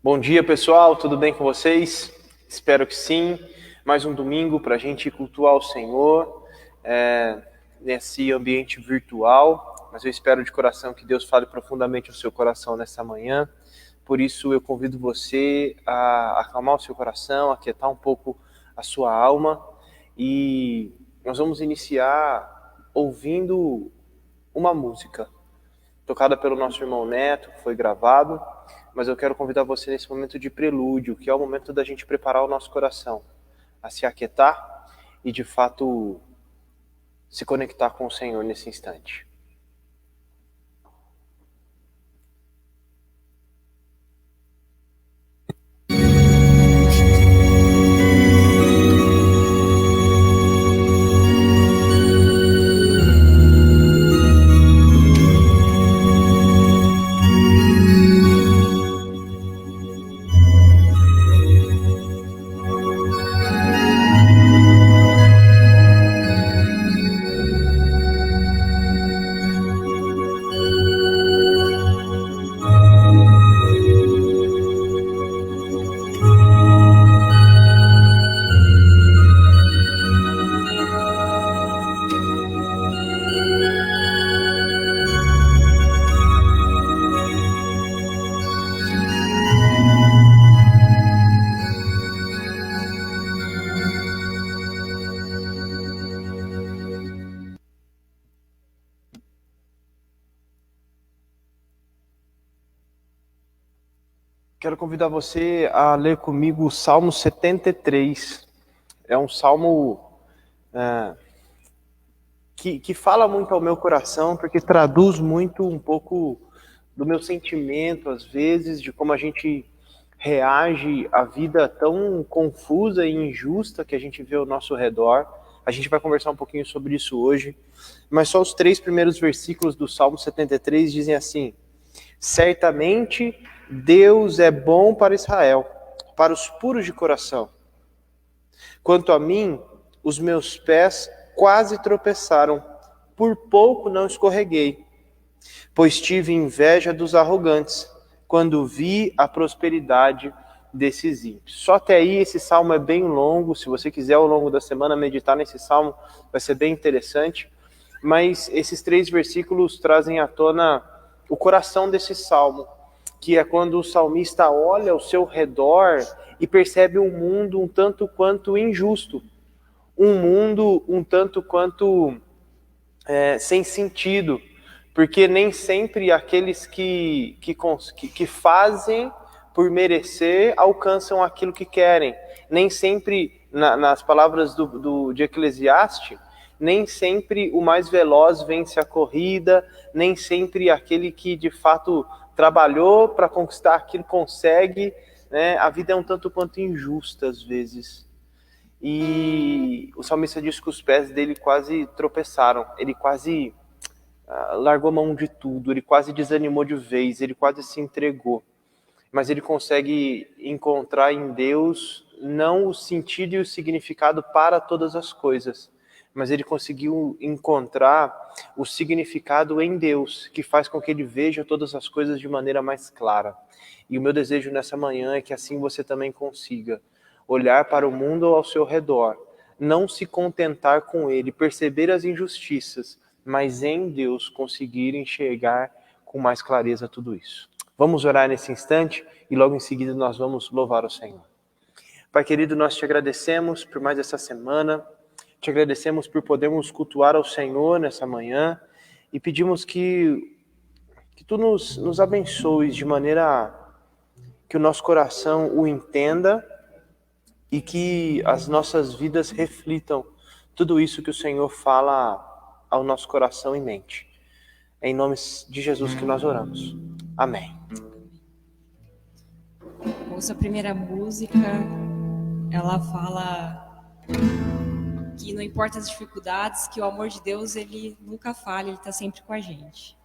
Bom dia, pessoal, tudo bem com vocês? Espero que sim. Mais um domingo para a gente cultuar o Senhor nesse ambiente virtual, mas eu espero de coração que Deus fale profundamente ao seu coração nessa manhã. Por isso, eu convido você a acalmar o seu coração, aquietar um pouco a sua alma e nós vamos iniciar ouvindo uma música tocada pelo nosso irmão Neto, que foi gravado, mas eu quero convidar você nesse momento de prelúdio, que é o momento da gente preparar o nosso coração a se aquietar e, de fato, se conectar com o Senhor nesse instante. Quero convidar você a ler comigo o Salmo 73. É um salmo que fala muito ao meu coração, porque traduz muito um pouco do meu sentimento, às vezes, de como a gente reage à vida tão confusa e injusta que a gente vê ao nosso redor. A gente vai conversar um pouquinho sobre isso hoje, mas só os 3 primeiros versículos do Salmo 73 dizem assim: Certamente Deus é bom para Israel, para os puros de coração. Quanto a mim, os meus pés quase tropeçaram, por pouco não escorreguei, pois tive inveja dos arrogantes, quando vi a prosperidade desses ímpios. Só até aí esse salmo é bem longo, se você quiser ao longo da semana meditar nesse salmo, vai ser bem interessante, mas esses 3 versículos trazem à tona o coração desse salmo, que é quando o salmista olha ao seu redor e percebe um mundo um tanto quanto injusto, um mundo um tanto quanto sem sentido, porque nem sempre aqueles que fazem por merecer alcançam aquilo que querem. Nem sempre, nas palavras de Eclesiastes, nem sempre o mais veloz vence a corrida, nem sempre aquele que de fato trabalhou para conquistar aquilo consegue. Né? A vida é um tanto quanto injusta às vezes. E o salmista diz que os pés dele quase tropeçaram, ele quase largou mão de tudo, ele quase desanimou de vez, ele quase se entregou. Mas ele consegue encontrar em Deus não o sentido e o significado para todas as coisas, mas ele conseguiu encontrar o significado em Deus, que faz com que ele veja todas as coisas de maneira mais clara. E o meu desejo nessa manhã é que assim você também consiga olhar para o mundo ao seu redor, não se contentar com ele, perceber as injustiças, mas em Deus conseguir enxergar com mais clareza tudo isso. Vamos orar nesse instante e logo em seguida nós vamos louvar o Senhor. Pai querido, nós te agradecemos por mais essa semana, te agradecemos por podermos cultuar ao Senhor nessa manhã e pedimos que tu nos abençoes de maneira que o nosso coração o entenda e que as nossas vidas reflitam tudo isso que o Senhor fala ao nosso coração e mente. É em nome de Jesus que nós oramos. Amém. Ouça a primeira música, ela fala que não importa as dificuldades, que o amor de Deus, ele nunca falha, ele está sempre com a gente.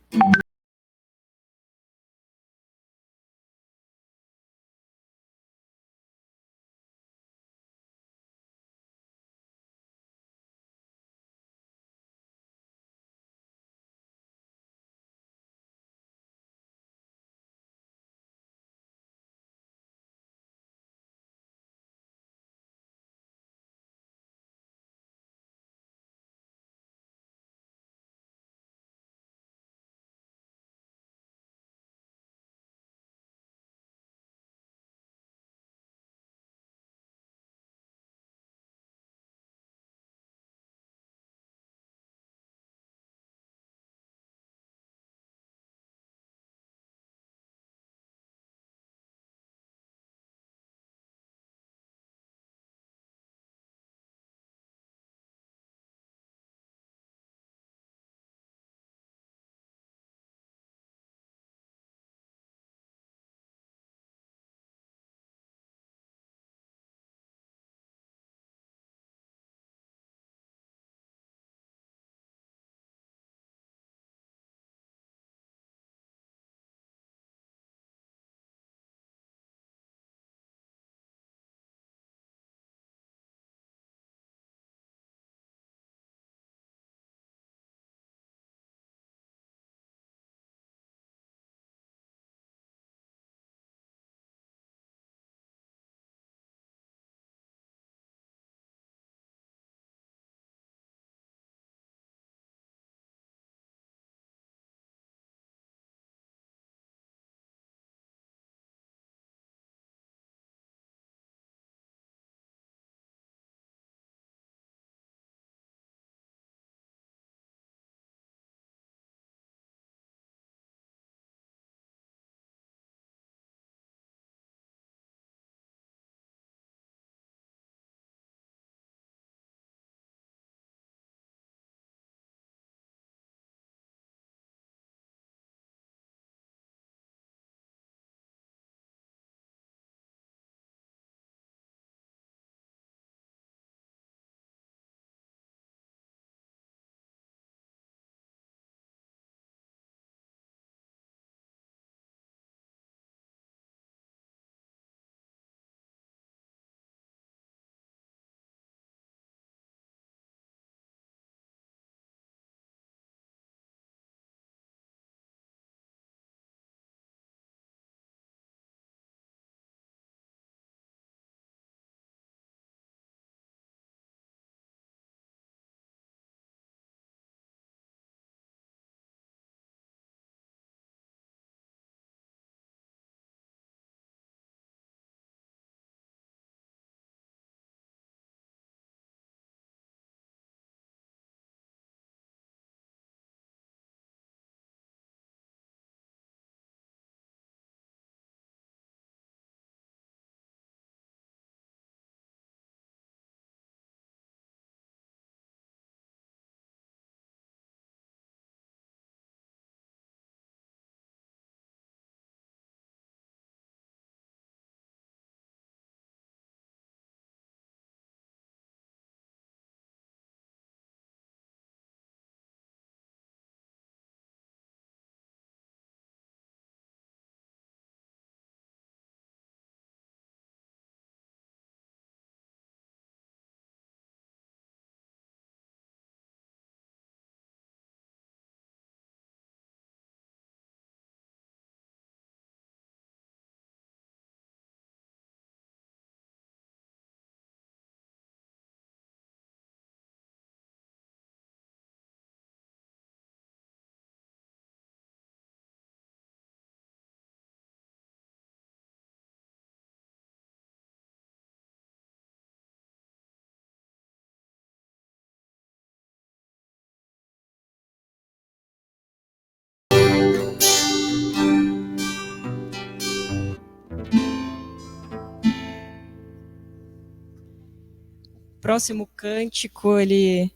próximo cântico, ele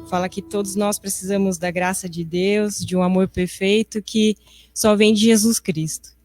fala que todos nós precisamos da graça de Deus, de um amor perfeito que só vem de Jesus Cristo.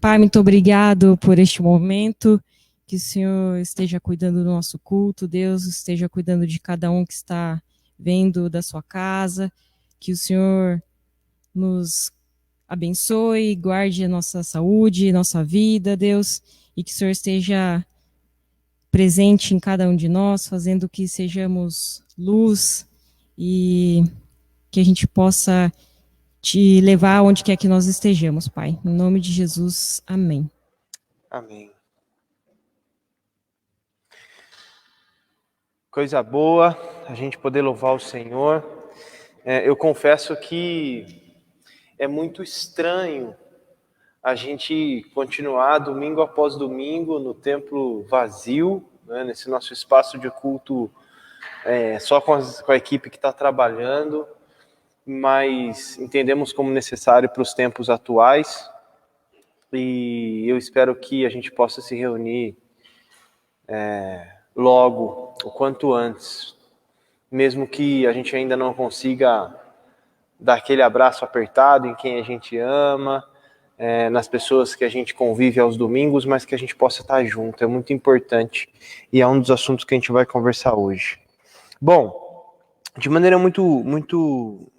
Pai, muito obrigado por este momento, que o Senhor esteja cuidando do nosso culto, Deus esteja cuidando de cada um que está vendo da sua casa, que o Senhor nos abençoe, guarde a nossa saúde, nossa vida, Deus, e que o Senhor esteja presente em cada um de nós, fazendo que sejamos luz e que a gente possa te levar onde quer que nós estejamos, Pai. Em nome de Jesus, amém. Amém. Coisa boa, a gente poder louvar o Senhor. Eu confesso que é muito estranho a gente continuar domingo após domingo no templo vazio, né, nesse nosso espaço de culto só com a equipe que está trabalhando, mas entendemos como necessário para os tempos atuais, e eu espero que a gente possa se reunir logo, o quanto antes, mesmo que a gente ainda não consiga dar aquele abraço apertado em quem a gente ama, nas pessoas que a gente convive aos domingos, mas que a gente possa estar junto, é muito importante, e é um dos assuntos que a gente vai conversar hoje. Bom, de maneira muito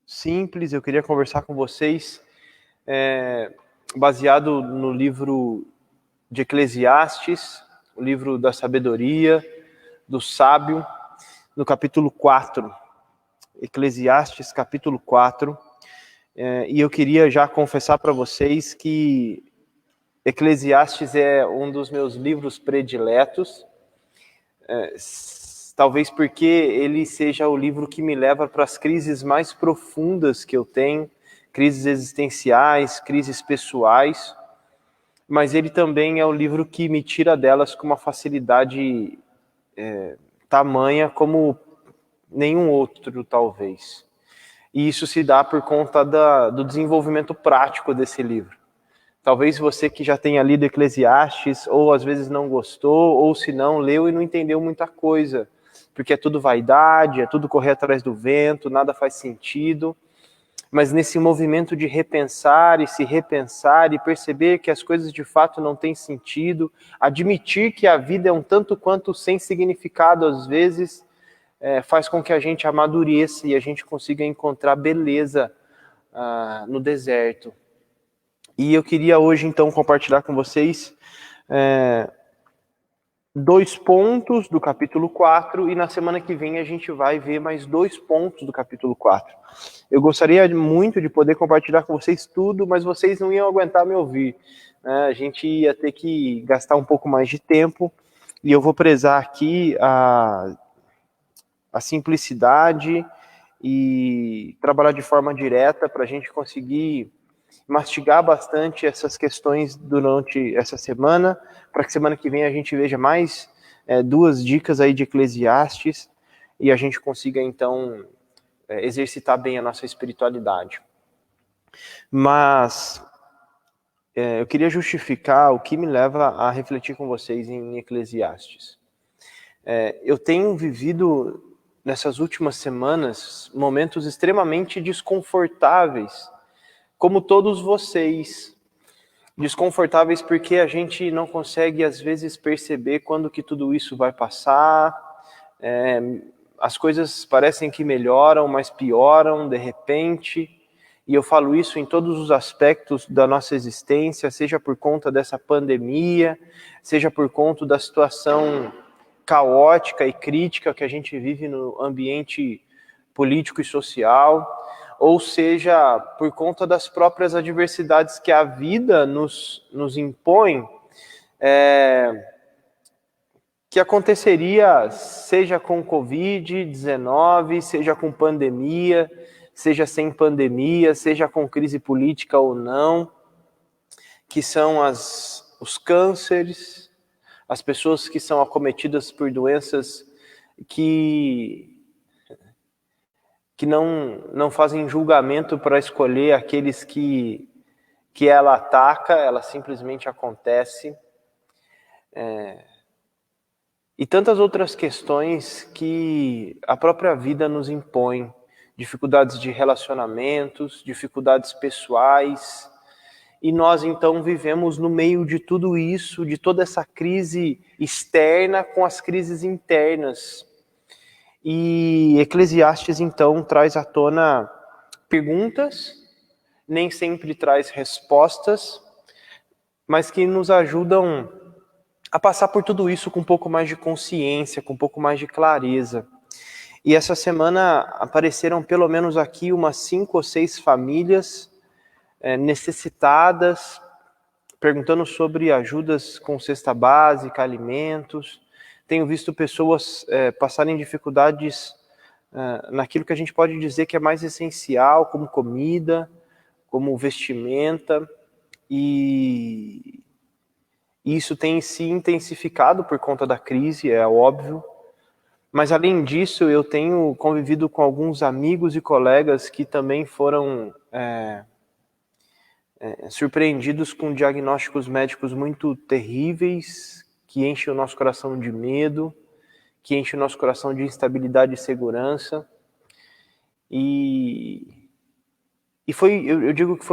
simples, eu queria conversar com vocês, baseado no livro de Eclesiastes, o livro da sabedoria, do sábio, no capítulo 4, Eclesiastes capítulo 4, e eu queria já confessar para vocês que Eclesiastes é um dos meus livros prediletos, talvez porque ele seja o livro que me leva para as crises mais profundas que eu tenho, crises existenciais, crises pessoais, mas ele também é o livro que me tira delas com uma facilidade tamanha como nenhum outro, talvez. E isso se dá por conta do desenvolvimento prático desse livro. Talvez você que já tenha lido Eclesiastes, ou às vezes não gostou, ou se não, leu e não entendeu muita coisa, porque é tudo vaidade, é tudo correr atrás do vento, nada faz sentido. Mas nesse movimento de repensar e se repensar e perceber que as coisas de fato não têm sentido, admitir que a vida é um tanto quanto sem significado às vezes, faz com que a gente amadureça e a gente consiga encontrar beleza no deserto. E eu queria hoje então compartilhar com vocês 2 pontos do capítulo 4, e na semana que vem a gente vai ver mais 2 pontos do capítulo 4. Eu gostaria muito de poder compartilhar com vocês tudo, mas vocês não iam aguentar me ouvir. A gente ia ter que gastar um pouco mais de tempo, e eu vou prezar aqui a simplicidade e trabalhar de forma direta para a gente conseguir mastigar bastante essas questões durante essa semana, para que semana que vem a gente veja mais 2 dicas aí de Eclesiastes e a gente consiga então exercitar bem a nossa espiritualidade. Mas eu queria justificar o que me leva a refletir com vocês em Eclesiastes. Eu tenho vivido nessas últimas semanas momentos extremamente desconfortáveis, como todos vocês, desconfortáveis porque a gente não consegue às vezes perceber quando que tudo isso vai passar, as coisas parecem que melhoram, mas pioram de repente, e eu falo isso em todos os aspectos da nossa existência, seja por conta dessa pandemia, seja por conta da situação caótica e crítica que a gente vive no ambiente político e social, ou seja, por conta das próprias adversidades que a vida nos impõe, que aconteceria seja com Covid-19, seja com pandemia, seja sem pandemia, seja com crise política ou não, que são os cânceres, as pessoas que são acometidas por doenças que não fazem julgamento para escolher aqueles que ela ataca, ela simplesmente acontece. E tantas outras questões que a própria vida nos impõe, dificuldades de relacionamentos, dificuldades pessoais, e nós então vivemos no meio de tudo isso, de toda essa crise externa com as crises internas. E Eclesiastes, então, traz à tona perguntas, nem sempre traz respostas, mas que nos ajudam a passar por tudo isso com um pouco mais de consciência, com um pouco mais de clareza. E essa semana apareceram pelo menos aqui umas 5 ou 6 famílias necessitadas, perguntando sobre ajudas com cesta básica, alimentos, tenho visto pessoas passarem dificuldades naquilo que a gente pode dizer que é mais essencial, como comida, como vestimenta, e isso tem se intensificado por conta da crise, é óbvio. Mas além disso, eu tenho convivido com alguns amigos e colegas que também foram surpreendidos com diagnósticos médicos muito terríveis, que enchem o nosso coração de medo, que enchem o nosso coração de instabilidade e segurança. E eu digo que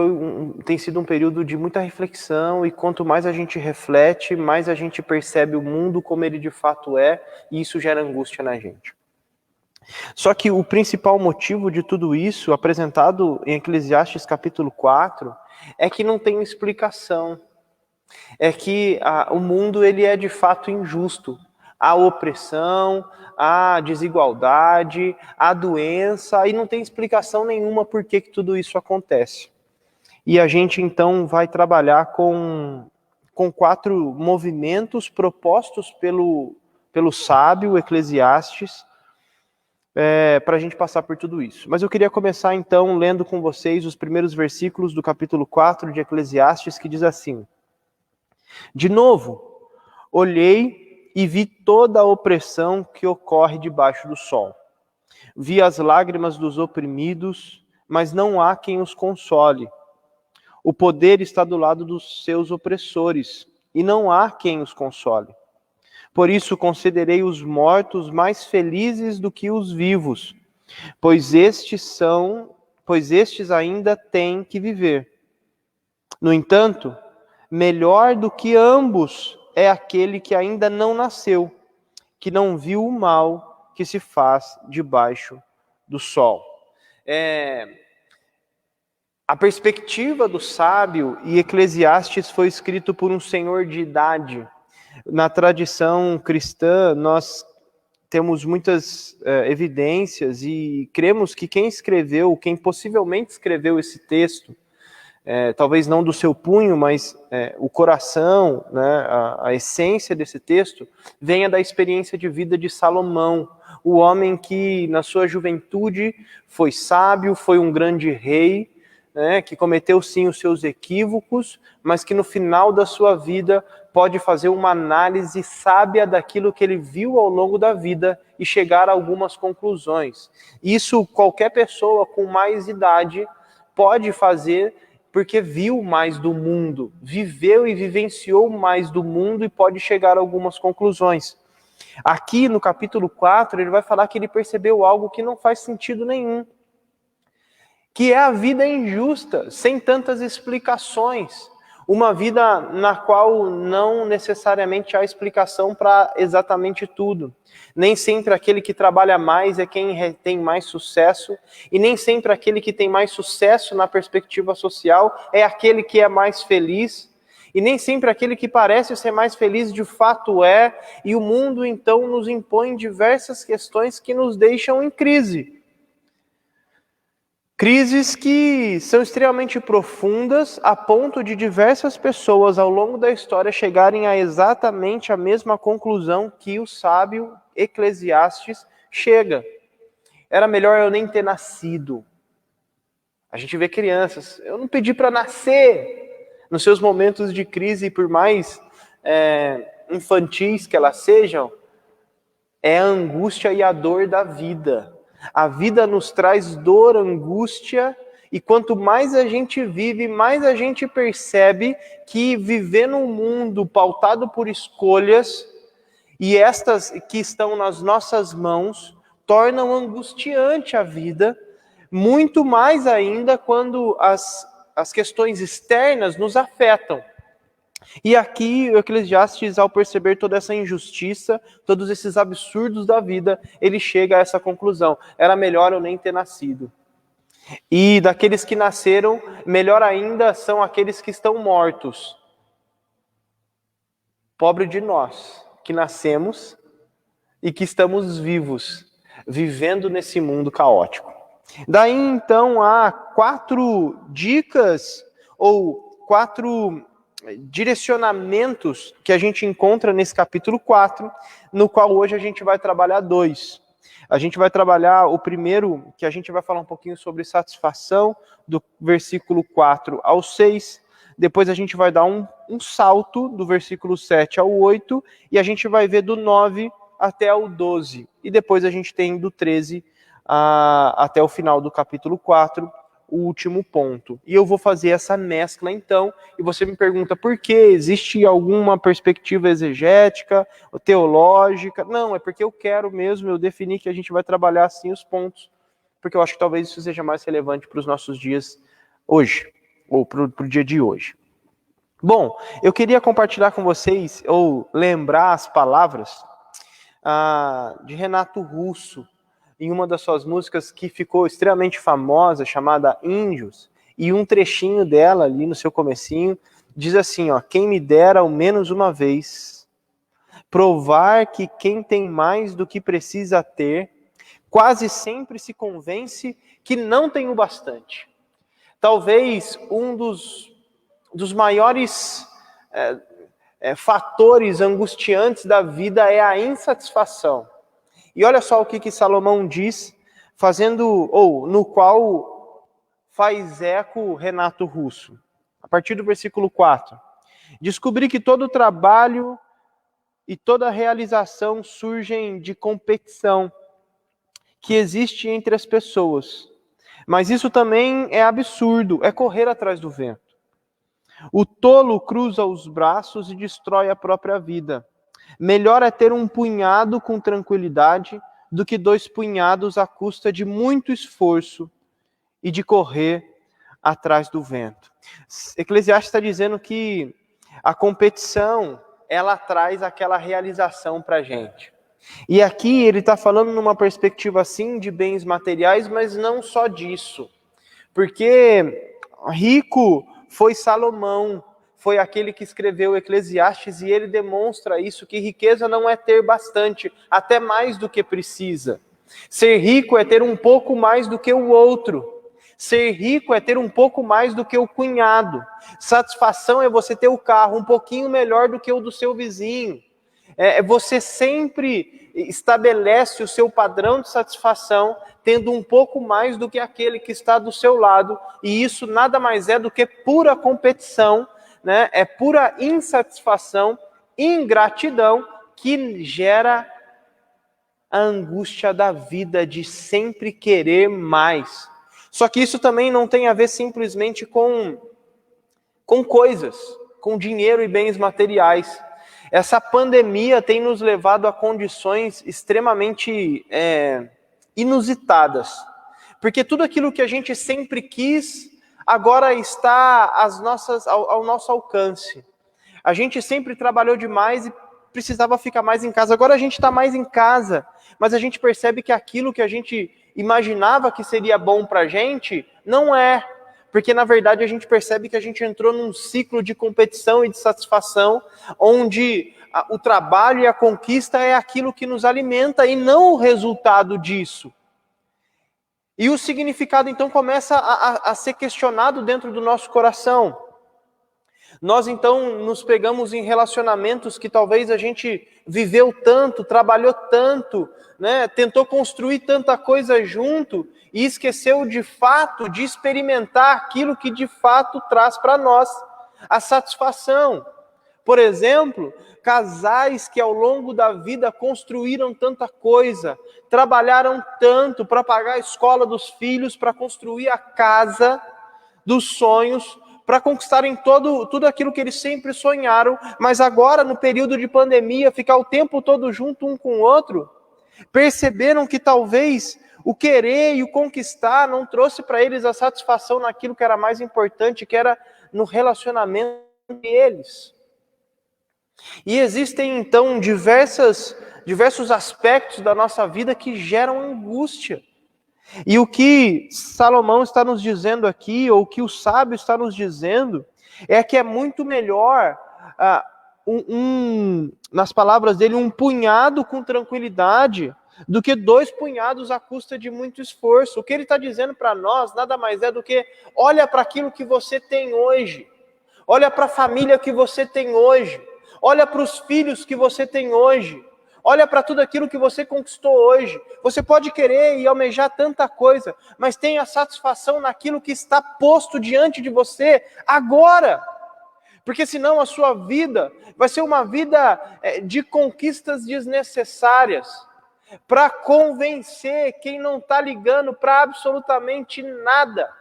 tem sido um período de muita reflexão, e quanto mais a gente reflete, mais a gente percebe o mundo como ele de fato é, e isso gera angústia na gente. Só que o principal motivo de tudo isso, apresentado em Eclesiastes capítulo 4, é que não tem explicação. É que o mundo ele é de fato injusto. Há opressão, há desigualdade, há doença, e não tem explicação nenhuma por que tudo isso acontece. E a gente então vai trabalhar com 4 movimentos propostos pelo sábio Eclesiastes, para a gente passar por tudo isso. Mas eu queria começar então lendo com vocês os primeiros versículos do capítulo 4 de Eclesiastes, que diz assim: De novo, olhei e vi toda a opressão que ocorre debaixo do sol. Vi as lágrimas dos oprimidos, mas não há quem os console. O poder está do lado dos seus opressores, e não há quem os console. Por isso considerei os mortos mais felizes do que os vivos, pois estes ainda têm que viver. No entanto, melhor do que ambos é aquele que ainda não nasceu, que não viu o mal que se faz debaixo do sol. A perspectiva do sábio, e Eclesiastes foi escrito por um senhor de idade. Na tradição cristã, nós temos muitas evidências e cremos que quem possivelmente escreveu esse texto, talvez não do seu punho, mas o coração, né, a essência desse texto, venha da experiência de vida de Salomão, o homem que na sua juventude foi sábio, foi um grande rei, né, que cometeu sim os seus equívocos, mas que no final da sua vida pode fazer uma análise sábia daquilo que ele viu ao longo da vida e chegar a algumas conclusões. Isso qualquer pessoa com mais idade pode fazer, porque viu mais do mundo, viveu e vivenciou mais do mundo e pode chegar a algumas conclusões. Aqui no capítulo 4, ele vai falar que ele percebeu algo que não faz sentido nenhum, que é a vida injusta, sem tantas explicações. Uma vida na qual não necessariamente há explicação para exatamente tudo. Nem sempre aquele que trabalha mais é quem tem mais sucesso, e nem sempre aquele que tem mais sucesso na perspectiva social é aquele que é mais feliz, e nem sempre aquele que parece ser mais feliz de fato é, e o mundo então nos impõe diversas questões que nos deixam em crise. Crises que são extremamente profundas, a ponto de diversas pessoas ao longo da história chegarem a exatamente a mesma conclusão que o sábio Eclesiastes chega. Era melhor eu nem ter nascido. A gente vê crianças, eu não pedi para nascer. Nos seus momentos de crise, por mais infantis que elas sejam, é a angústia e a dor da vida. A vida nos traz dor, angústia, e quanto mais a gente vive, mais a gente percebe que viver num mundo pautado por escolhas, e estas que estão nas nossas mãos, tornam angustiante a vida, muito mais ainda quando as questões externas nos afetam. E aqui o Eclesiastes, ao perceber toda essa injustiça, todos esses absurdos da vida, ele chega a essa conclusão: era melhor eu nem ter nascido. E daqueles que nasceram, melhor ainda são aqueles que estão mortos. Pobre de nós, que nascemos e que estamos vivos, vivendo nesse mundo caótico. Daí então há 4 dicas, ou 4 direcionamentos que a gente encontra nesse capítulo 4, no qual hoje a gente vai trabalhar 2. A gente vai trabalhar o primeiro, que a gente vai falar um pouquinho sobre satisfação, do versículo 4 ao 6. Depois a gente vai dar um salto do versículo 7 ao 8, e a gente vai ver do 9 até o 12. E depois a gente tem do 13 até o final do capítulo 4, o último ponto. E eu vou fazer essa mescla então, e você me pergunta por quê? Existe alguma perspectiva exegética, teológica? Não, é porque eu quero mesmo, eu defini que a gente vai trabalhar assim os pontos, porque eu acho que talvez isso seja mais relevante para os nossos dias hoje, ou para o dia de hoje. Bom, eu queria compartilhar com vocês, ou lembrar as palavras de Renato Russo, em uma das suas músicas que ficou extremamente famosa, chamada Índios, e um trechinho dela ali no seu comecinho, diz assim, ó: quem me dera ao menos uma vez provar que quem tem mais do que precisa ter, quase sempre se convence que não tem o bastante. Talvez um dos maiores fatores angustiantes da vida é a insatisfação. E olha só o que Salomão diz, no qual faz eco Renato Russo. A partir do versículo 4. Descobri que todo trabalho e toda realização surgem de competição que existe entre as pessoas. Mas isso também é absurdo, é correr atrás do vento. O tolo cruza os braços e destrói a própria vida. Melhor é ter um punhado com tranquilidade do que 2 punhados à custa de muito esforço e de correr atrás do vento. Eclesiastes está dizendo que a competição, ela traz aquela realização para a gente. E aqui ele está falando numa perspectiva assim de bens materiais, mas não só disso. Porque rico foi Salomão, foi aquele que escreveu Eclesiastes, e ele demonstra isso, que riqueza não é ter bastante, até mais do que precisa. Ser rico é ter um pouco mais do que o outro. Ser rico é ter um pouco mais do que o cunhado. Satisfação é você ter o carro um pouquinho melhor do que o do seu vizinho. Você sempre estabelece o seu padrão de satisfação tendo um pouco mais do que aquele que está do seu lado, e isso nada mais é do que pura competição, né? É pura insatisfação, ingratidão, que gera a angústia da vida de sempre querer mais. Só que isso também não tem a ver simplesmente com coisas, com dinheiro e bens materiais. Essa pandemia tem nos levado a condições extremamente inusitadas. Porque tudo aquilo que a gente sempre quis, agora está ao nosso alcance. A gente sempre trabalhou demais e precisava ficar mais em casa. Agora a gente está mais em casa, mas a gente percebe que aquilo que a gente imaginava que seria bom para a gente, não é. Porque, na verdade, a gente percebe que a gente entrou num ciclo de competição e de satisfação, onde o trabalho e a conquista é aquilo que nos alimenta e não o resultado disso. E o significado, então, começa a ser questionado dentro do nosso coração. Nós, então, nos pegamos em relacionamentos que talvez a gente viveu tanto, trabalhou tanto, né, tentou construir tanta coisa junto e esqueceu de fato de experimentar aquilo que de fato traz para nós a satisfação. Por exemplo, casais que ao longo da vida construíram tanta coisa, trabalharam tanto para pagar a escola dos filhos, para construir a casa dos sonhos, para conquistarem tudo aquilo que eles sempre sonharam, mas agora, no período de pandemia, ficar o tempo todo junto um com o outro, perceberam que talvez o querer e o conquistar não trouxe para eles a satisfação naquilo que era mais importante, que era no relacionamento entre eles. E existem, então, diversos aspectos da nossa vida que geram angústia. E o que Salomão está nos dizendo aqui, ou o que o sábio está nos dizendo, é que é muito melhor, nas palavras dele, um punhado com tranquilidade, do que 2 punhados à custa de muito esforço. O que ele está dizendo para nós nada mais é do que, olha para aquilo que você tem hoje. Olha para a família que você tem hoje. Olha para os filhos que você tem hoje. Olha para tudo aquilo que você conquistou hoje. Você pode querer e almejar tanta coisa, mas tenha satisfação naquilo que está posto diante de você agora. Porque senão a sua vida vai ser uma vida de conquistas desnecessárias, para convencer quem não está ligando para absolutamente nada,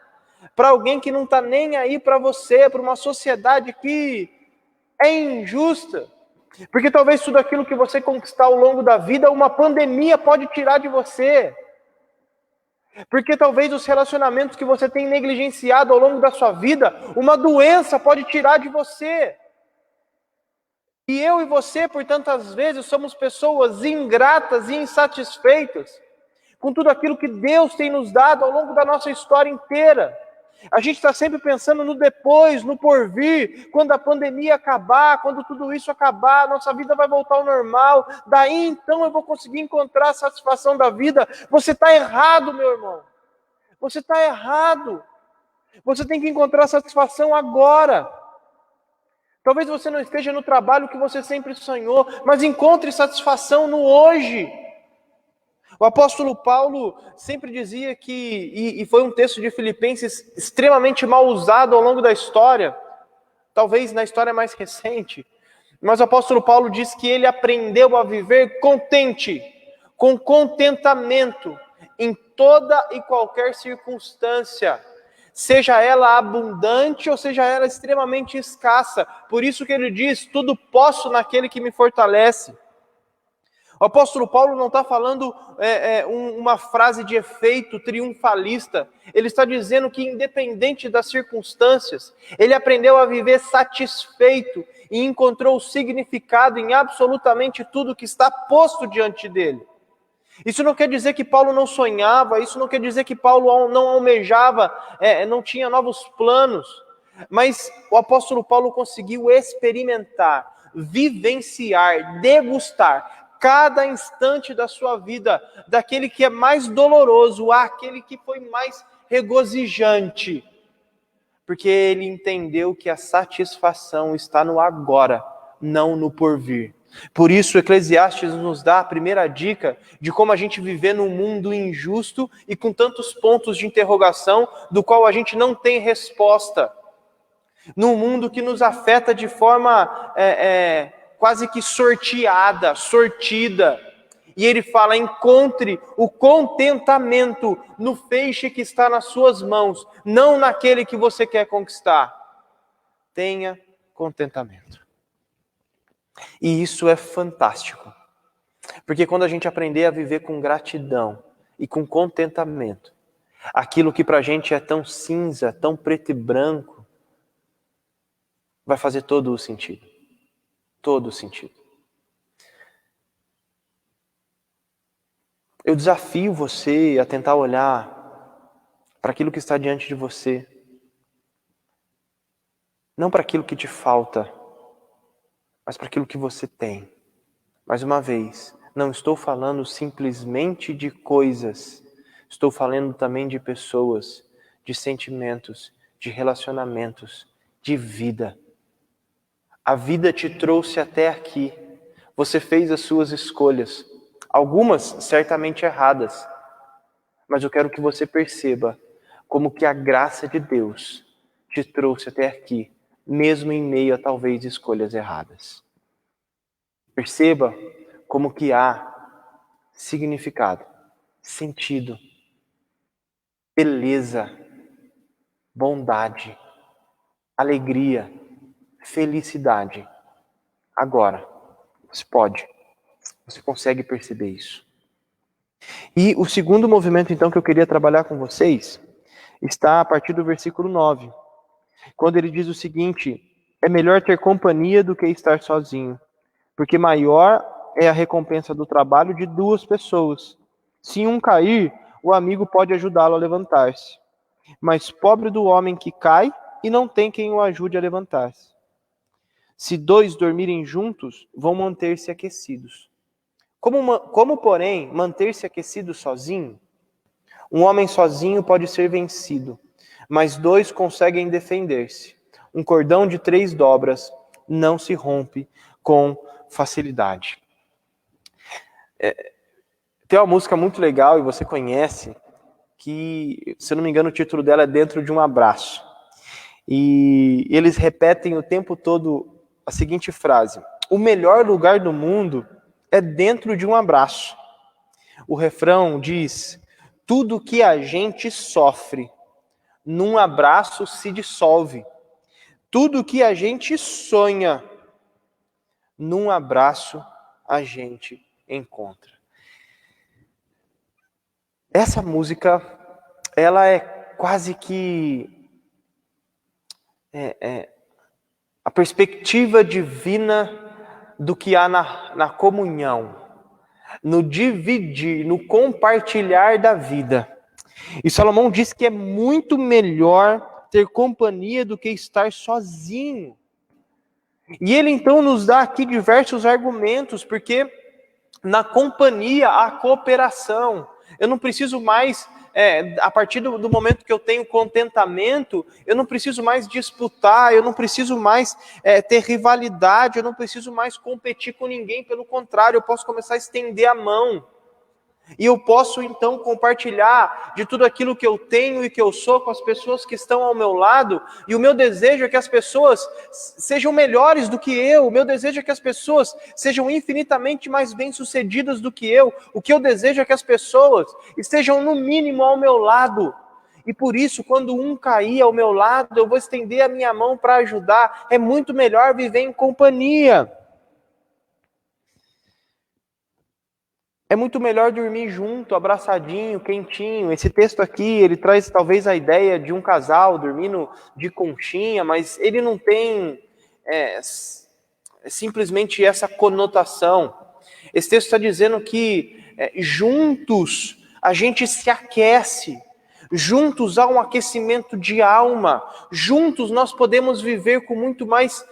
para alguém que não está nem aí para você, para uma sociedade que é injusta. Porque talvez tudo aquilo que você conquistar ao longo da vida, uma pandemia pode tirar de você. Porque talvez os relacionamentos que você tem negligenciado ao longo da sua vida, uma doença pode tirar de você. E eu e você, por tantas vezes, somos pessoas ingratas e insatisfeitas com tudo aquilo que Deus tem nos dado ao longo da nossa história inteira. A gente está sempre pensando no depois, no porvir, quando a pandemia acabar, quando tudo isso acabar, nossa vida vai voltar ao normal, daí então eu vou conseguir encontrar a satisfação da vida. Você está errado, meu irmão. Você está errado. Você tem que encontrar satisfação agora. Talvez você não esteja no trabalho que você sempre sonhou, mas encontre satisfação no hoje. O apóstolo Paulo sempre dizia que, e foi um texto de Filipenses extremamente mal usado ao longo da história, talvez na história mais recente, mas o apóstolo Paulo diz que ele aprendeu a viver contente, com contentamento, em toda e qualquer circunstância, seja ela abundante ou seja ela extremamente escassa. Por isso que ele diz, tudo posso naquele que me fortalece. O apóstolo Paulo não está falando uma frase de efeito triunfalista. Ele está dizendo que independente das circunstâncias, ele aprendeu a viver satisfeito e encontrou significado em absolutamente tudo que está posto diante dele. Isso não quer dizer que Paulo não sonhava, isso não quer dizer que Paulo não almejava, não tinha novos planos. Mas o apóstolo Paulo conseguiu experimentar, vivenciar, degustar cada instante da sua vida, daquele que é mais doloroso àquele que foi mais regozijante. Porque ele entendeu que a satisfação está no agora, não no porvir. Por isso, Eclesiastes nos dá a primeira dica de como a gente viver num mundo injusto e com tantos pontos de interrogação, do qual a gente não tem resposta. Num mundo que nos afeta de forma quase que sortida. E ele fala, encontre o contentamento no feixe que está nas suas mãos, não naquele que você quer conquistar. Tenha contentamento. E isso é fantástico. Porque quando a gente aprender a viver com gratidão e com contentamento, aquilo que pra gente é tão cinza, tão preto e branco, vai fazer todo o sentido. Todo o sentido. Eu desafio você a tentar olhar para aquilo que está diante de você. Não para aquilo que te falta, mas para aquilo que você tem. Mais uma vez, não estou falando simplesmente de coisas. Estou falando também de pessoas, de sentimentos, de relacionamentos, de vida. A vida te trouxe até aqui. Você fez as suas escolhas. Algumas certamente erradas. Mas eu quero que você perceba como que a graça de Deus te trouxe até aqui, mesmo em meio a talvez escolhas erradas. Perceba como que há significado, sentido, beleza, bondade, alegria, felicidade. Agora, você consegue perceber isso. E o segundo movimento, então, que eu queria trabalhar com vocês, está a partir do versículo 9, quando ele diz o seguinte, é melhor ter companhia do que estar sozinho, porque maior é a recompensa do trabalho de duas pessoas. Se um cair, o amigo pode ajudá-lo a levantar-se. Mas pobre do homem que cai e não tem quem o ajude a levantar-se. Se dois dormirem juntos, vão manter-se aquecidos. Como, porém, manter-se aquecido sozinho? Um homem sozinho pode ser vencido, mas dois conseguem defender-se. Um cordão de 3 dobras não se rompe com facilidade. Tem uma música muito legal, e você conhece, que, se eu não me engano, o título dela é Dentro de um Abraço. E eles repetem o tempo todo a seguinte frase: o melhor lugar do mundo é dentro de um abraço. O refrão diz: tudo que a gente sofre, num abraço se dissolve. Tudo que a gente sonha, num abraço a gente encontra. Essa música, ela é quase que a perspectiva divina do que há na comunhão, no dividir, no compartilhar da vida. E Salomão diz que é muito melhor ter companhia do que estar sozinho. E ele então nos dá aqui diversos argumentos, porque na companhia há cooperação. Eu não preciso mais, a partir do momento que eu tenho contentamento, eu não preciso mais disputar, eu não preciso mais ter rivalidade, eu não preciso mais competir com ninguém, pelo contrário, eu posso começar a estender a mão. E eu posso então compartilhar de tudo aquilo que eu tenho e que eu sou com as pessoas que estão ao meu lado. E o meu desejo é que as pessoas sejam melhores do que eu. O meu desejo é que as pessoas sejam infinitamente mais bem-sucedidas do que eu. O que eu desejo é que as pessoas estejam no mínimo ao meu lado. E por isso, quando um cair ao meu lado, eu vou estender a minha mão para ajudar. É muito melhor viver em companhia. É muito melhor dormir junto, abraçadinho, quentinho. Esse texto aqui, ele traz talvez a ideia de um casal dormindo de conchinha, mas ele não tem simplesmente essa conotação. Esse texto está dizendo que juntos a gente se aquece, juntos há um aquecimento de alma, juntos nós podemos viver com muito mais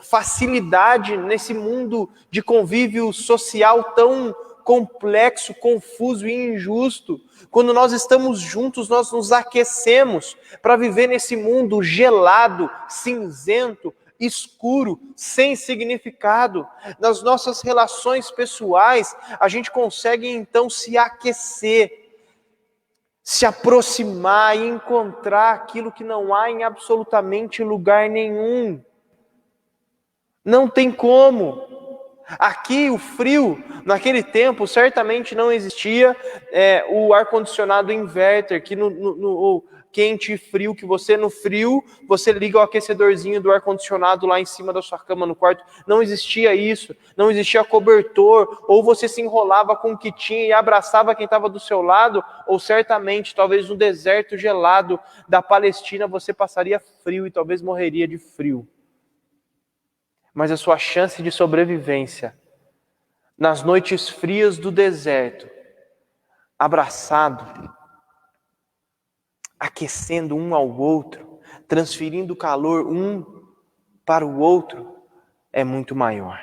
facilidade nesse mundo de convívio social tão complexo, confuso e injusto. Quando nós estamos juntos, nós nos aquecemos para viver nesse mundo gelado, cinzento, escuro, sem significado. Nas nossas relações pessoais, a gente consegue então se aquecer, se aproximar e encontrar aquilo que não há em absolutamente lugar nenhum. Não tem como. Aqui o frio, naquele tempo, certamente não existia o ar-condicionado inverter, que no quente e frio, que você no frio, você liga o aquecedorzinho do ar-condicionado lá em cima da sua cama no quarto. Não existia isso, não existia cobertor, ou você se enrolava com o que tinha e abraçava quem estava do seu lado, ou certamente, talvez no deserto gelado da Palestina, você passaria frio e talvez morreria de frio. Mas a sua chance de sobrevivência, nas noites frias do deserto, abraçado, aquecendo um ao outro, transferindo calor um para o outro, é muito maior.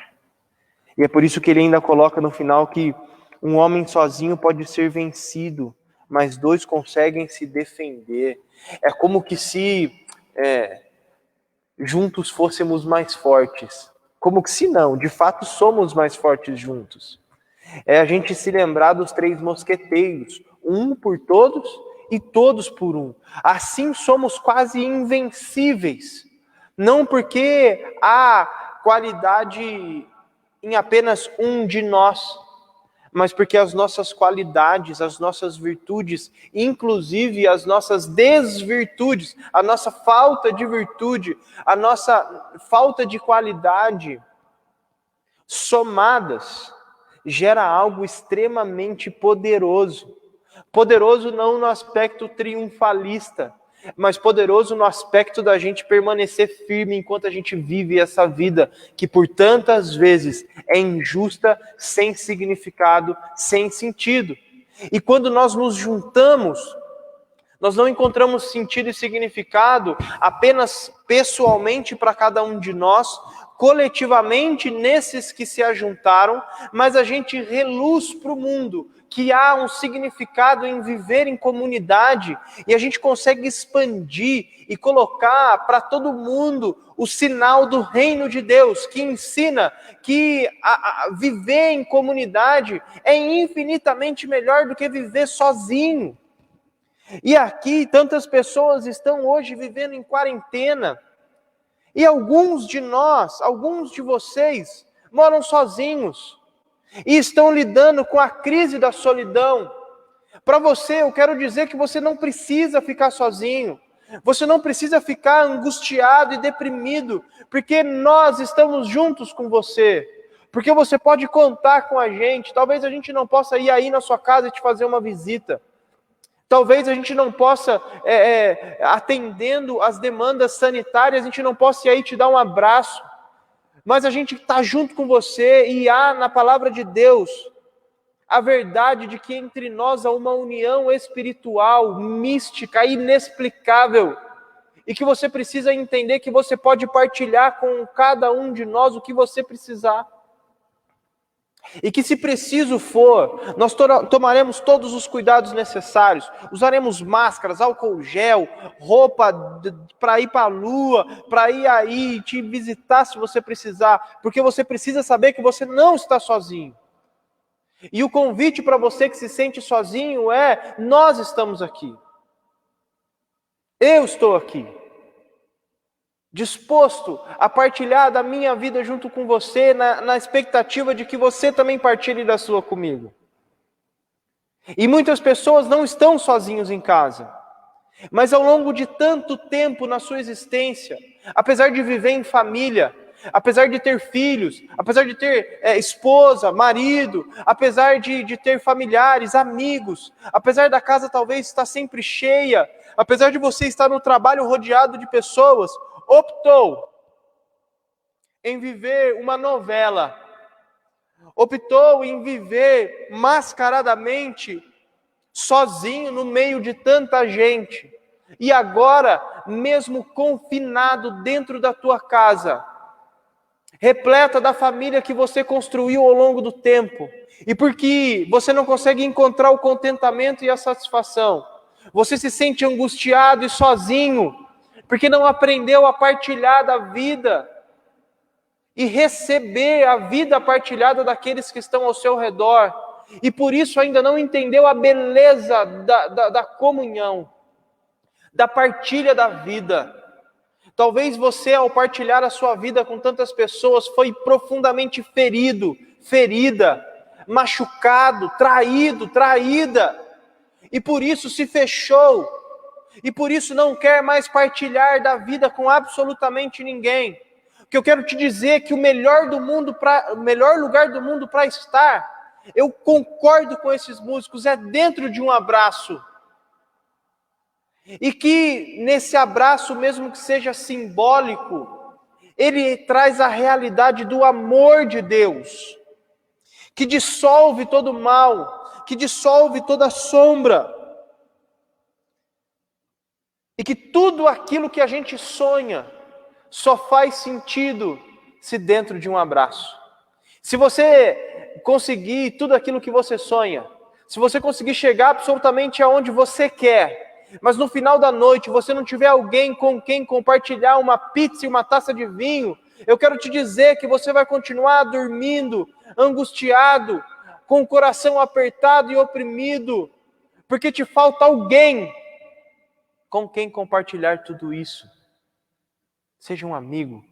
E é por isso que ele ainda coloca no final que um homem sozinho pode ser vencido, mas 2 conseguem se defender. É como que se juntos fôssemos mais fortes. Como que se não, de fato somos mais fortes juntos. É a gente se lembrar dos 3 mosqueteiros, um por todos e todos por um. Assim somos quase invencíveis. Não porque há qualidade em apenas um de nós, mas porque as nossas qualidades, as nossas virtudes, inclusive as nossas desvirtudes, a nossa falta de virtude, a nossa falta de qualidade, somadas, gera algo extremamente poderoso. Poderoso não no aspecto triunfalista, mas poderoso no aspecto da gente permanecer firme enquanto a gente vive essa vida que por tantas vezes é injusta, sem significado, sem sentido. E quando nós nos juntamos, nós não encontramos sentido e significado apenas pessoalmente para cada um de nós, coletivamente nesses que se ajuntaram, mas a gente reluz para o mundo que há um significado em viver em comunidade, e a gente consegue expandir e colocar para todo mundo o sinal do reino de Deus, que ensina que viver em comunidade é infinitamente melhor do que viver sozinho. E aqui tantas pessoas estão hoje vivendo em quarentena, e alguns de nós, alguns de vocês, moram sozinhos e estão lidando com a crise da solidão. Para você, eu quero dizer que você não precisa ficar sozinho. Você não precisa ficar angustiado e deprimido, porque nós estamos juntos com você. Porque você pode contar com a gente. Talvez a gente não possa ir aí na sua casa e te fazer uma visita. Talvez a gente não possa, atendendo às demandas sanitárias, a gente não possa ir aí te dar um abraço. Mas a gente está junto com você, e há na palavra de Deus a verdade de que entre nós há uma união espiritual, mística, inexplicável, e que você precisa entender que você pode partilhar com cada um de nós o que você precisar. E que, se preciso for, nós tomaremos todos os cuidados necessários, usaremos máscaras, álcool gel, roupa para ir para a lua, para ir aí te visitar se você precisar, porque você precisa saber que você não está sozinho. E o convite para você que se sente sozinho é: nós estamos aqui. Eu estou aqui, disposto a partilhar da minha vida junto com você, na expectativa de que você também partilhe da sua comigo. E muitas pessoas não estão sozinhos em casa, mas ao longo de tanto tempo na sua existência, apesar de viver em família, apesar de ter filhos, apesar de ter esposa, marido, apesar de ter familiares, amigos, apesar da casa talvez estar sempre cheia, apesar de você estar no trabalho rodeado de pessoas, optou em viver uma novela, optou em viver mascaradamente, sozinho no meio de tanta gente. E agora, mesmo confinado dentro da tua casa, repleta da família que você construiu ao longo do tempo, e porque você não consegue encontrar o contentamento e a satisfação, você se sente angustiado e sozinho, porque não aprendeu a partilhar da vida e receber a vida partilhada daqueles que estão ao seu redor, e por isso ainda não entendeu a beleza da comunhão, da partilha da vida. Talvez você, ao partilhar a sua vida com tantas pessoas, foi profundamente ferido, ferida, machucado, traído, traída, e por isso se fechou, e por isso não quer mais partilhar da vida com absolutamente ninguém. O que eu quero te dizer é que o melhor lugar do mundo para estar, eu concordo com esses músicos, é dentro de um abraço. E que nesse abraço, mesmo que seja simbólico, ele traz a realidade do amor de Deus, que dissolve todo mal, que dissolve toda sombra, e que tudo aquilo que a gente sonha só faz sentido se dentro de um abraço. Se você conseguir tudo aquilo que você sonha, se você conseguir chegar absolutamente aonde você quer, mas no final da noite você não tiver alguém com quem compartilhar uma pizza e uma taça de vinho, eu quero te dizer que você vai continuar dormindo, angustiado, com o coração apertado e oprimido, porque te falta alguém com quem compartilhar tudo isso. Seja um amigo,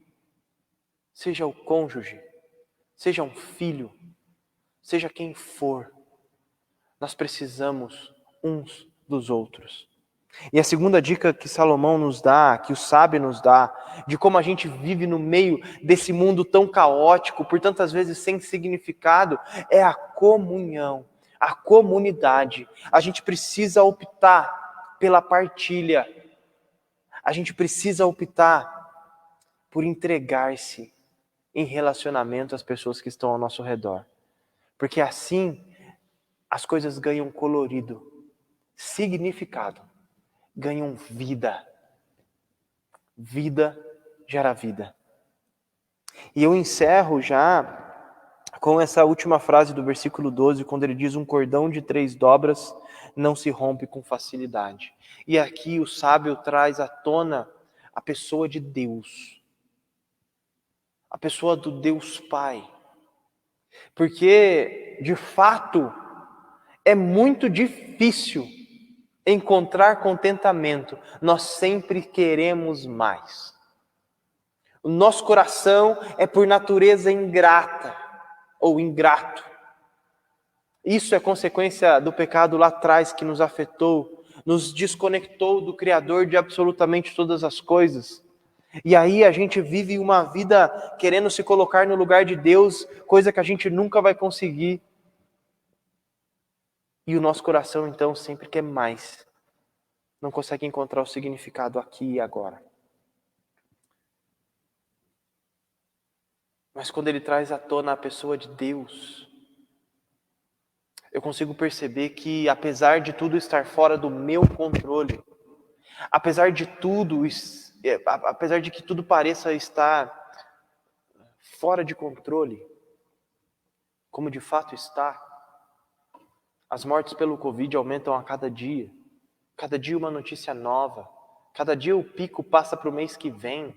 seja o cônjuge, seja um filho, seja quem for, nós precisamos uns dos outros. E a segunda dica que Salomão nos dá, que o sábio nos dá, de como a gente vive no meio desse mundo tão caótico, por tantas vezes sem significado, é a comunhão, a comunidade. A gente precisa optar pela partilha. A gente precisa optar por entregar-se em relacionamento às pessoas que estão ao nosso redor. Porque assim as coisas ganham colorido, significado, ganham vida. Vida gera vida. E eu encerro já com essa última frase do versículo 12, quando ele diz: um cordão de 3 dobras não se rompe com facilidade. E aqui o sábio traz à tona a pessoa de Deus, a pessoa do Deus Pai. Porque, de fato, é muito difícil encontrar contentamento. Nós sempre queremos mais. O nosso coração é por natureza ingrata ou ingrato. Isso é consequência do pecado lá atrás que nos afetou, nos desconectou do Criador de absolutamente todas as coisas. E aí a gente vive uma vida querendo se colocar no lugar de Deus, coisa que a gente nunca vai conseguir. E o nosso coração então sempre quer mais. Não consegue encontrar o significado aqui e agora. Mas quando ele traz à tona a pessoa de Deus, eu consigo perceber que, apesar de tudo estar fora do meu controle, apesar de que tudo pareça estar fora de controle, como de fato está, as mortes pelo Covid aumentam a cada dia uma notícia nova, cada dia o pico passa para o mês que vem.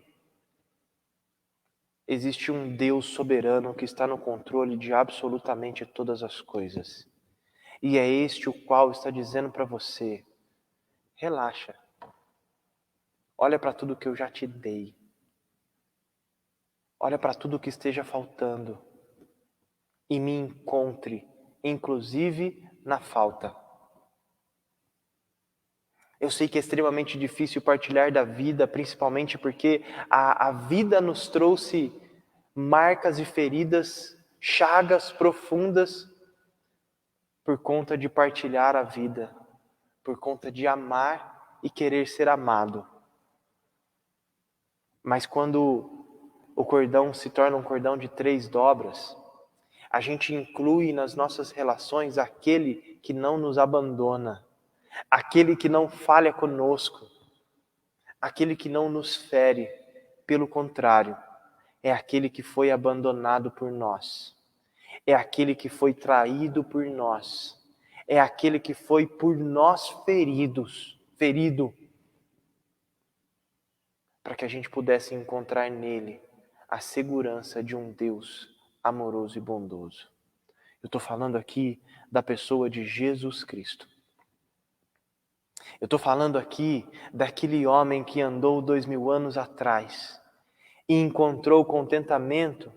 Existe um Deus soberano que está no controle de absolutamente todas as coisas. E é este o qual está dizendo para você: relaxa, olha para tudo que eu já te dei, olha para tudo que esteja faltando e me encontre, inclusive na falta. Eu sei que é extremamente difícil partilhar da vida, principalmente porque a vida nos trouxe marcas e feridas, chagas profundas, por conta de partilhar a vida, por conta de amar e querer ser amado. Mas quando o cordão se torna um cordão de 3 dobras, a gente inclui nas nossas relações aquele que não nos abandona, aquele que não falha conosco, aquele que não nos fere. Pelo contrário, é aquele que foi abandonado por nós, é aquele que foi traído por nós, é aquele que foi por nós ferido, para que a gente pudesse encontrar nele a segurança de um Deus amoroso e bondoso. Eu estou falando aqui da pessoa de Jesus Cristo. Eu estou falando aqui daquele homem que andou 2000 anos atrás e encontrou contentamento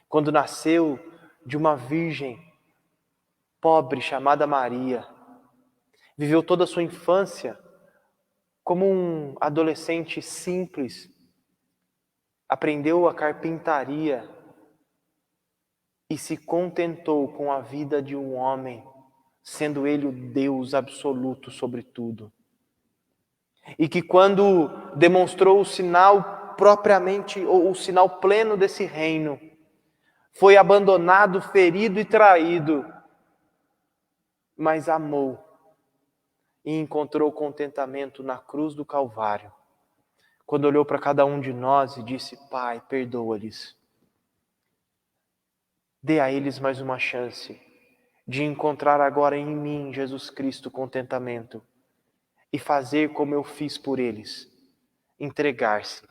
quando nasceu de uma virgem pobre chamada Maria. Viveu toda a sua infância como um adolescente simples. Aprendeu a carpintaria e se contentou com a vida de um homem, sendo ele o Deus absoluto sobre tudo. E que quando demonstrou o sinal propriamente, ou o sinal pleno desse reino, foi abandonado, ferido e traído, mas amou e encontrou contentamento na cruz do Calvário, quando olhou para cada um de nós e disse: Pai, perdoa-lhes. Dê a eles mais uma chance de encontrar agora em mim, Jesus Cristo, contentamento e fazer como eu fiz por eles, entregar-se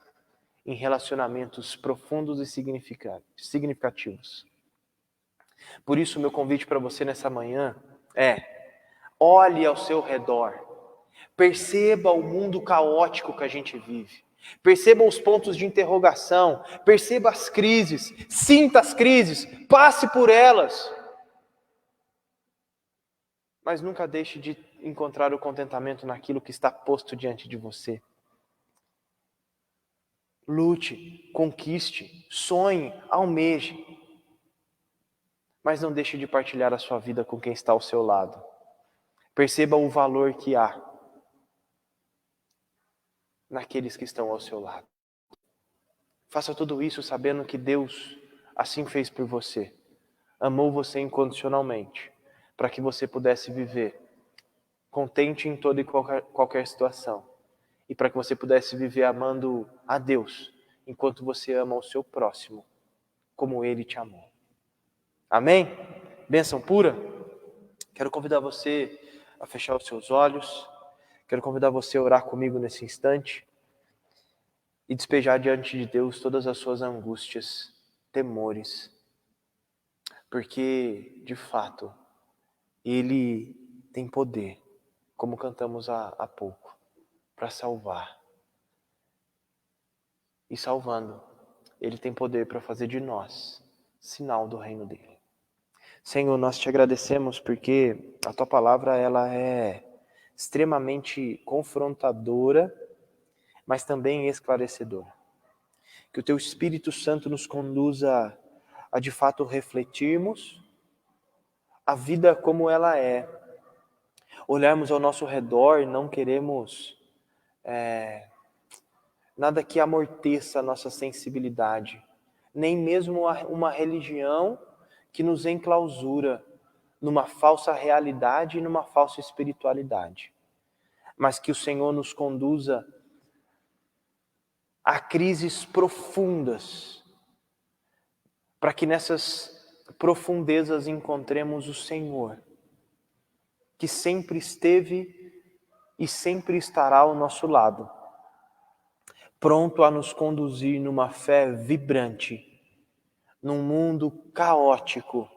em relacionamentos profundos e significativos. Por isso, meu convite para você nessa manhã é: olhe ao seu redor, perceba o mundo caótico que a gente vive, perceba os pontos de interrogação, perceba as crises, sinta as crises, passe por elas, mas nunca deixe de encontrar o contentamento naquilo que está posto diante de você. Lute, conquiste, sonhe, almeje, mas não deixe de partilhar a sua vida com quem está ao seu lado. Perceba o valor que há naqueles que estão ao seu lado. Faça tudo isso sabendo que Deus assim fez por você. Amou você incondicionalmente, para que você pudesse viver contente em toda e qualquer situação. E para que você pudesse viver amando a Deus, enquanto você ama o seu próximo como Ele te amou. Amém? Bênção pura? Quero convidar você a fechar os seus olhos. Quero convidar você a orar comigo nesse instante e despejar diante de Deus todas as suas angústias, temores, porque, de fato, Ele tem poder, como cantamos há pouco, para salvar. E salvando, Ele tem poder para fazer de nós sinal do reino dEle. Senhor, nós te agradecemos porque a Tua palavra ela é extremamente confrontadora, mas também esclarecedora. Que o Teu Espírito Santo nos conduza a de fato refletirmos a vida como ela é. Olharmos ao nosso redor e não queremos nada que amorteça a nossa sensibilidade, nem mesmo uma religião que nos enclausura numa falsa realidade e numa falsa espiritualidade. Mas que o Senhor nos conduza a crises profundas, para que nessas profundezas encontremos o Senhor, que sempre esteve e sempre estará ao nosso lado, pronto a nos conduzir numa fé vibrante, num mundo caótico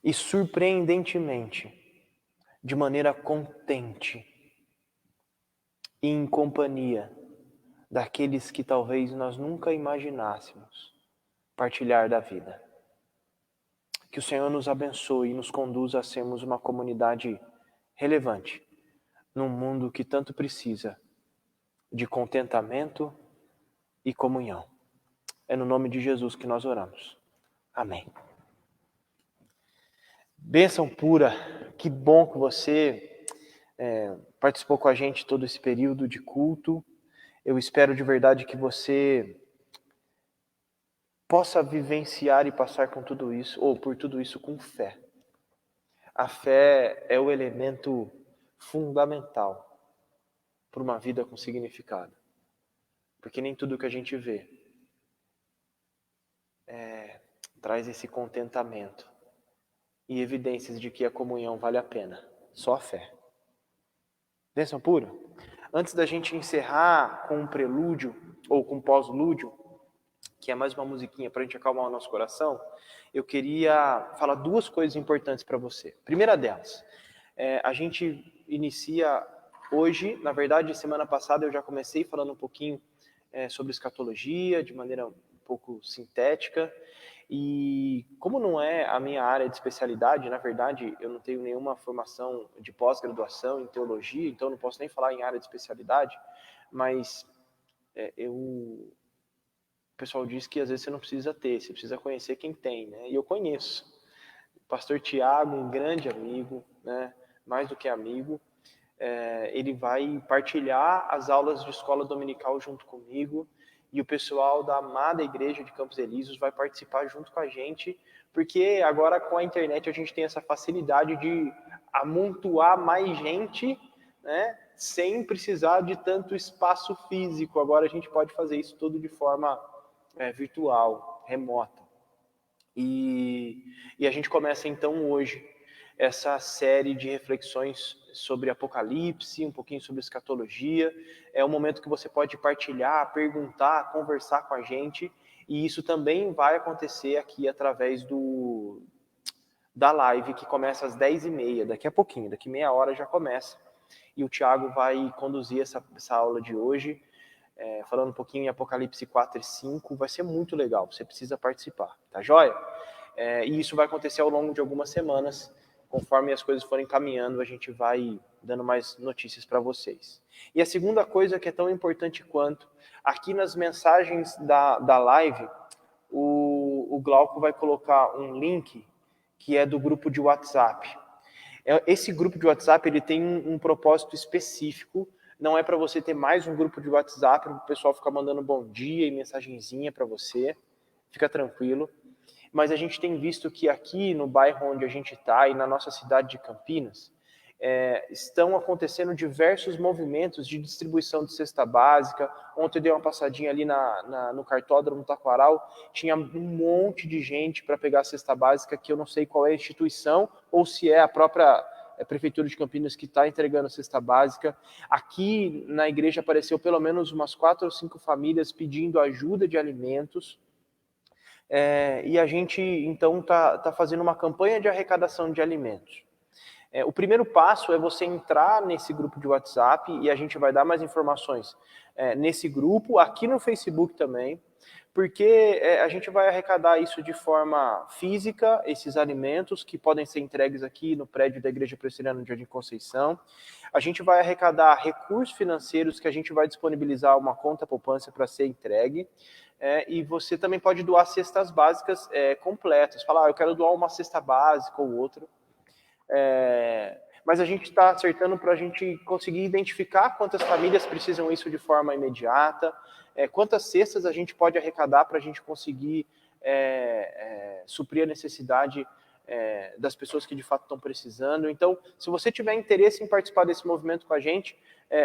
e surpreendentemente, de maneira contente e em companhia daqueles que talvez nós nunca imaginássemos partilhar da vida. Que o Senhor nos abençoe e nos conduza a sermos uma comunidade relevante num mundo que tanto precisa de contentamento e comunhão. É no nome de Jesus que nós oramos. Amém. Bênção pura, que bom que você participou com a gente todo esse período de culto. Eu espero de verdade que você possa vivenciar e passar com tudo isso, ou por tudo isso com fé. A fé é o elemento fundamental para uma vida com significado. Porque nem tudo que a gente vê traz esse contentamento e evidências de que a comunhão vale a pena. Só a fé. Bênção pura? Antes da gente encerrar com um prelúdio, ou com um pós-lúdio, que é mais uma musiquinha para a gente acalmar o nosso coração, eu queria falar duas coisas importantes para você. Primeira delas, a gente inicia hoje, na verdade, semana passada eu já comecei falando um pouquinho sobre escatologia, de maneira um pouco sintética, e como não é a minha área de especialidade, na verdade, eu não tenho nenhuma formação de pós-graduação em teologia, então não posso nem falar em área de especialidade, mas o pessoal diz que às vezes você não precisa ter, você precisa conhecer quem tem, né? E eu conheço. O pastor Tiago, um grande amigo, né? Mais do que amigo, ele vai partilhar as aulas de escola dominical junto comigo, e o pessoal da amada igreja de Campos Elíseos vai participar junto com a gente, porque agora com a internet a gente tem essa facilidade de amontoar mais gente, né, sem precisar de tanto espaço físico. Agora a gente pode fazer isso tudo de forma virtual, remota. E a gente começa então hoje essa série de reflexões sobre Apocalipse, um pouquinho sobre escatologia. É um momento que você pode partilhar, perguntar, conversar com a gente, e isso também vai acontecer aqui através da live, que começa às 10h30, daqui a pouquinho, daqui meia hora já começa, e o Tiago vai conduzir essa aula de hoje, falando um pouquinho em Apocalipse 4 e 5, vai ser muito legal, você precisa participar, tá joia? E isso vai acontecer ao longo de algumas semanas. Conforme as coisas forem caminhando, a gente vai dando mais notícias para vocês. E a segunda coisa que é tão importante quanto, aqui nas mensagens da live, o Glauco vai colocar um link que é do grupo de WhatsApp. Esse grupo de WhatsApp ele tem um propósito específico, não é para você ter mais um grupo de WhatsApp, para o pessoal ficar mandando bom dia e mensagenzinha para você, fica tranquilo. Mas a gente tem visto que aqui no bairro onde a gente está e na nossa cidade de Campinas, Estão acontecendo diversos movimentos de distribuição de cesta básica. Ontem eu dei uma passadinha ali no cartódromo Taquaral, tinha um monte de gente para pegar a cesta básica, que eu não sei qual é a instituição, ou se é a própria Prefeitura de Campinas que está entregando a cesta básica. Aqui na igreja apareceu pelo menos umas 4 ou 5 famílias pedindo ajuda de alimentos. E a gente, então, tá fazendo uma campanha de arrecadação de alimentos. O primeiro passo é você entrar nesse grupo de WhatsApp, e a gente vai dar mais informações nesse grupo, aqui no Facebook também, porque a gente vai arrecadar isso de forma física, esses alimentos que podem ser entregues aqui no prédio da Igreja Presbiteriana de Jardim Conceição. A gente vai arrecadar recursos financeiros que a gente vai disponibilizar uma conta poupança para ser entregue. E você também pode doar cestas básicas completas. Falar, eu quero doar uma cesta básica ou outra. Mas a gente está acertando para a gente conseguir identificar quantas famílias precisam isso de forma imediata, quantas cestas a gente pode arrecadar para a gente conseguir suprir a necessidade das pessoas que de fato estão precisando. Então, se você tiver interesse em participar desse movimento com a gente,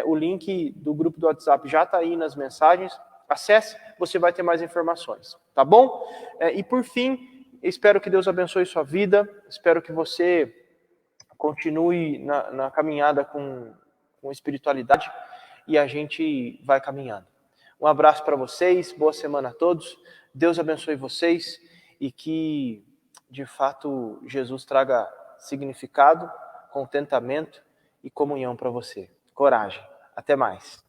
o link do grupo do WhatsApp já está aí nas mensagens. Acesse, você vai ter mais informações, tá bom? E por fim, espero que Deus abençoe sua vida, espero que você continue na caminhada com espiritualidade, e a gente vai caminhando. Um abraço para vocês, boa semana a todos, Deus abençoe vocês, e que, de fato, Jesus traga significado, contentamento e comunhão para você. Coragem. Até mais.